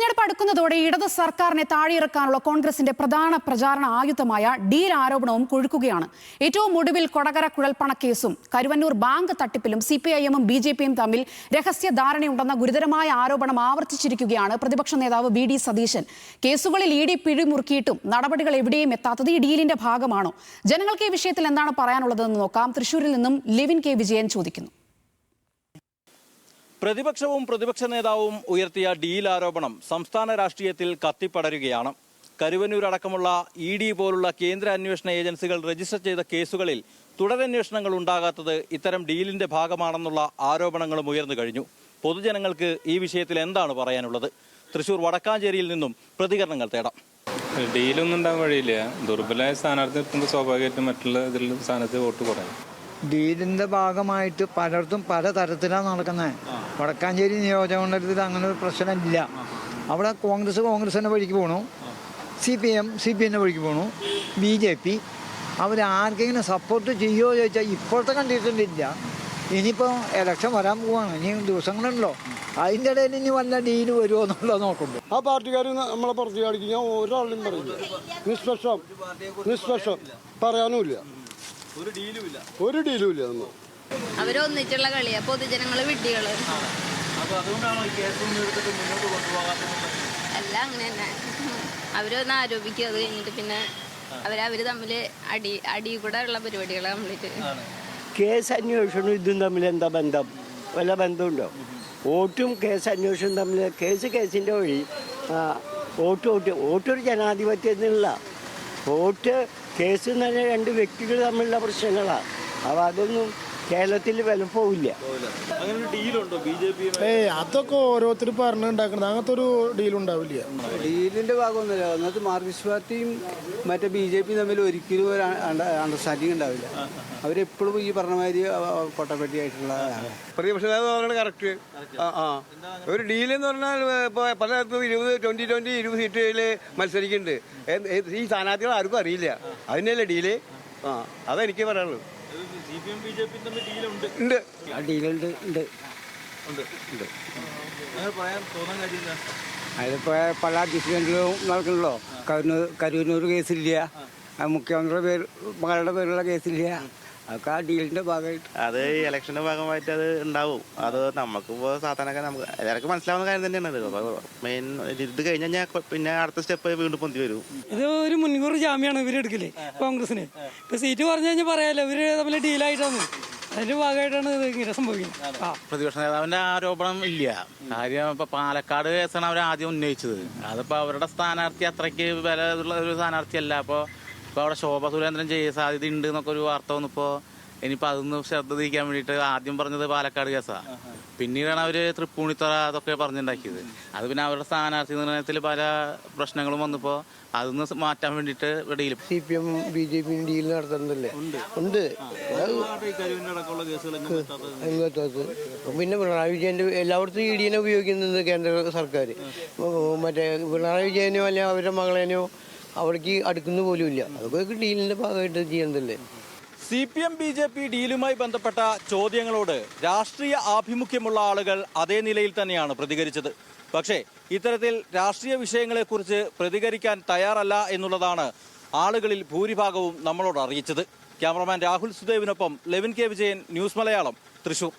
തെരഞ്ഞെടുപ്പ് അടുക്കുന്നതോടെ ഇടത് സർക്കാരിനെ താഴെയിറക്കാനുള്ള കോൺഗ്രസിന്റെ പ്രധാന പ്രചാരണ ആയുധമായ ഡീൽ ആരോപണവും കൊഴുക്കുകയാണ്. ഏറ്റവും ഒടുവിൽ കൊടകര കുഴൽപ്പണക്കേസും കരുവന്നൂർ ബാങ്ക് തട്ടിപ്പിലും സിപിഐഎമ്മും ബിജെപിയും തമ്മിൽ രഹസ്യ ധാരണയുണ്ടെന്ന ഗുരുതരമായ ആരോപണം ആവർത്തിച്ചിരിക്കുകയാണ് പ്രതിപക്ഷ നേതാവ് വി ഡി സതീശൻ. കേസുകളിൽ ഇഡി പിടിമുറുക്കിയിട്ടും നടപടികൾ എവിടെയും എത്താത്തത് ഈ ഡീലിന്റെ ഭാഗമാണോ? ജനങ്ങൾക്ക് ഈ വിഷയത്തിൽ എന്താണ് പറയാനുള്ളതെന്ന് നോക്കാം. തൃശൂരിൽ നിന്നും ലെവിൻ കെ വിജയൻ ചോദിക്കുന്നു. പ്രതിപക്ഷവും പ്രതിപക്ഷ നേതാവും ഉയർത്തിയ ഡീൽ ആരോപണം സംസ്ഥാന രാഷ്ട്രീയത്തിൽ കത്തിപ്പടരുകയാണ്. കരുവന്നൂർ അടക്കമുള്ള ഇഡി പോലുള്ള കേന്ദ്ര അന്വേഷണ ഏജൻസികൾ രജിസ്റ്റർ ചെയ്ത കേസുകളിൽ തുടരന്വേഷണങ്ങൾ ഉണ്ടാകാത്തത് ഇത്തരം ഡീലിന്റെ ഭാഗമാണെന്നുള്ള ആരോപണങ്ങളും ഉയർന്നു കഴിഞ്ഞു. പൊതുജനങ്ങൾക്ക് ഈ വിഷയത്തിൽ എന്താണ് പറയാനുള്ളത്? തൃശൂർ വടക്കാഞ്ചേരിയിൽ നിന്നും പ്രതികരണങ്ങൾ തേടാം. ഡീലൊന്നും ഉണ്ടാകാൻ വഴിയില്ല. ദുർബലമായ സ്ഥാനാർത്ഥി നിർത്തുമ്പോൾ സ്വാഭാവികമായിട്ടും മറ്റുള്ള ഇതിൽ സ്ഥാനത്ത് വോട്ട് കുറയും. ഡീലിന്റെ ഭാഗമായിട്ട് പലർത്തും പല തരത്തിലാണ് നടക്കുന്നത്. വടക്കാഞ്ചേരി നിയോജകമണ്ഡലത്തിൽ അങ്ങനെ ഒരു പ്രശ്നമില്ല. അവിടെ കോൺഗ്രസിന്റെ വഴിക്ക് പോകണു, CPM വഴിക്ക് പോകണു, BJP അവരാർക്കെങ്കിലും സപ്പോർട്ട് ചെയ്യുമോ ചോദിച്ചാൽ ഇപ്പോഴത്തെ കണ്ടീഷനില്ല. ഇനിയിപ്പോൾ ഇലക്ഷൻ വരാൻ പോവാണ്, ഇനി ദിവസങ്ങളുണ്ടല്ലോ. അതിൻ്റെ ഇടയിൽ ഇനി വല്ല ഡീല് വരുമോ എന്നുള്ളത് നോക്കുമ്പോൾ ആ പാർട്ടിക്കാർ നമ്മളെ പുറത്ത് കാണിക്കും. ഞാൻ ഒരാളും പറയില്ല. നിഷ്പക്ഷം പറയാനുമില്ല, ഒരു ഡീലും ഇല്ല. അവരൊന്നിച്ചുള്ള കളിയാ, പൊതുജനങ്ങള് വിഡ്ഢികള് അല്ല. അങ്ങനെ തന്നെ അവരൊന്ന് ആരോപിക്കും. അത് കഴിഞ്ഞിട്ട് പിന്നെ അവര് തമ്മില് അടി കൂടെ ഉള്ള പരിപാടികളെ കംപ്ലീറ്റ്. കേസ് അന്വേഷണം ഇതും തമ്മിൽ എന്താ ബന്ധം? വല്ല ബന്ധമുണ്ടോ? വോട്ടും കേസ് അന്വേഷണം തമ്മിൽ കേസിൻ്റെ വഴി വോട്ടൊരു ജനാധിപത്യത്തിനുള്ള വോട്ട് കേസ് എന്ന് പറഞ്ഞാൽ രണ്ട് വ്യക്തികൾ തമ്മിലുള്ള പ്രശ്നങ്ങളാണ്. അപ്പോൾ അതൊന്നും കേരളത്തിൽ വില പോവില്ല. അതൊക്കെ ഓരോരുത്തർ പറഞ്ഞുണ്ടാക്കുന്നത്, അങ്ങനത്തെ ഒരു ഡീലുണ്ടാവില്ല. ഡീലിന്റെ ഭാഗമൊന്നുമില്ല. അന്നത്തെ മാർക്സിസ്റ്റ് പാർട്ടിയും മറ്റേ BJP തമ്മിൽ ഒരിക്കലും ഒരു അണ്ടർസ്റ്റാൻഡിങ് ഉണ്ടാവില്ല. അവരെപ്പോഴും ഈ പറഞ്ഞമാതിരി പൊട്ടപ്പെട്ടിയായിട്ടുള്ള പ്രതിപക്ഷ നേതാവ് കറക്റ്റ്. ഒരു ഡീൽ എന്ന് പറഞ്ഞാൽ ഇപ്പോൾ പലയിടത്തും 20 സീറ്റുകളിൽ മത്സരിക്കുന്നുണ്ട്. ഈ സ്ഥാനാർത്ഥികൾ ആർക്കും അറിയില്ല. അതിനല്ലേ ഡീല്. അതെനിക്ക് പറയാനുള്ളൂ. അതിലിപ്പോൾ പല ഡിസിഡന്റുകളും നടക്കണല്ലോ. കരുവന്നൂർ കേസില്ല, മുഖ്യമന്ത്രിയുടെ മകളുടെ പേരുള്ള കേസില്ല. അതൊക്കെ ആ ഡീലിന്റെ ഭാഗമായിട്ട് അത് ഇലക്ഷന്റെ ഭാഗമായിട്ട് അത് ഉണ്ടാവും. അത് നമുക്കിപ്പോൾ സാധാരണ നമുക്ക് എല്ലാവർക്കും മനസ്സിലാവുന്ന കാര്യം തന്നെയാണ്. അത് മെയിൻ ഇത് കഴിഞ്ഞാൽ പിന്നെ അടുത്ത സ്റ്റെപ്പ് വീണ്ടും പൊന്തി വരും. ഇത് ഒരു മുൻകൂർ ജാമ്യമാണ് ഇവരെടുക്കല് കോൺഗ്രസിന്. ഇപ്പൊ സീറ്റ് പറഞ്ഞു കഴിഞ്ഞാൽ പറയാലോ, ഇവര് തമ്മിൽ ഡീലായിട്ടാണ്. അതിന്റെ ഭാഗമായിട്ടാണ് ഇത് ഇങ്ങനെ സംഭവിക്കുന്നത്. പ്രതിപക്ഷ നേതാവിന്റെ ആരോപണം ഇല്ല. കാര്യം ഇപ്പൊ പാലക്കാട് കേസാണ് അവർ ആദ്യം ഉന്നയിച്ചത്. അതിപ്പോ അവരുടെ സ്ഥാനാർത്ഥി അത്രയ്ക്ക് വില ഉള്ള ഒരു സ്ഥാനാർത്ഥിയല്ല. അപ്പോൾ അവിടെ ശോഭ സുരേന്ദ്രൻ ചെയ്യാൻ സാധ്യത ഉണ്ട് എന്നൊക്കെ ഒരു വാർത്ത വന്നപ്പോൾ ഇനിയിപ്പോൾ അതൊന്ന് ശ്രദ്ധ തിരിക്കാൻ വേണ്ടിയിട്ട് ആദ്യം പറഞ്ഞത് പാലക്കാട് കേസാണ്. പിന്നീടാണ് അവർ തൃപ്പൂണിത്തറ അതൊക്കെ പറഞ്ഞുണ്ടാക്കിയത്. അത് പിന്നെ അവരുടെ സ്ഥാനാർത്ഥി നിർണയത്തിൽ പല പ്രശ്നങ്ങളും വന്നപ്പോൾ അതൊന്ന് മാറ്റാൻ വേണ്ടിയിട്ട് ഡീൽ CPM BJP ഡീൽ നടത്തുന്നില്ലേ? ഉണ്ട്. പിന്നെ പിണറായി വിജയന്റെ എല്ലായിടത്തും EDനെ ഉപയോഗിക്കുന്നത് കേന്ദ്ര സർക്കാർ. മറ്റേ പിണറായി വിജയനോ അല്ലെങ്കിൽ അവരുടെ മകളേനോ അവിടേക്ക് അടുക്കുന്ന പോലും ഇല്ല. അതൊക്കെ ഡീലിന്റെ ഭാഗമായിട്ട് ചെയ്യുന്നതല്ലേ. CPM BJP ഡീലുമായി ബന്ധപ്പെട്ട ചോദ്യങ്ങളോട് രാഷ്ട്രീയ ആഭിമുഖ്യമുള്ള ആളുകൾ അതേ നിലയിൽ തന്നെയാണ് പ്രതികരിച്ചത്. പക്ഷേ ഇത്തരത്തിൽ രാഷ്ട്രീയ വിഷയങ്ങളെക്കുറിച്ച് പ്രതികരിക്കാൻ തയ്യാറല്ല എന്നുള്ളതാണ് ആളുകളിൽ ഭൂരിഭാഗവും നമ്മളോട് അറിയിച്ചത്. ക്യാമറമാൻ രാഹുൽ സുദേവിനൊപ്പം ലെവിൻ കെ വിജയൻ, ന്യൂസ് മലയാളം, തൃശൂർ.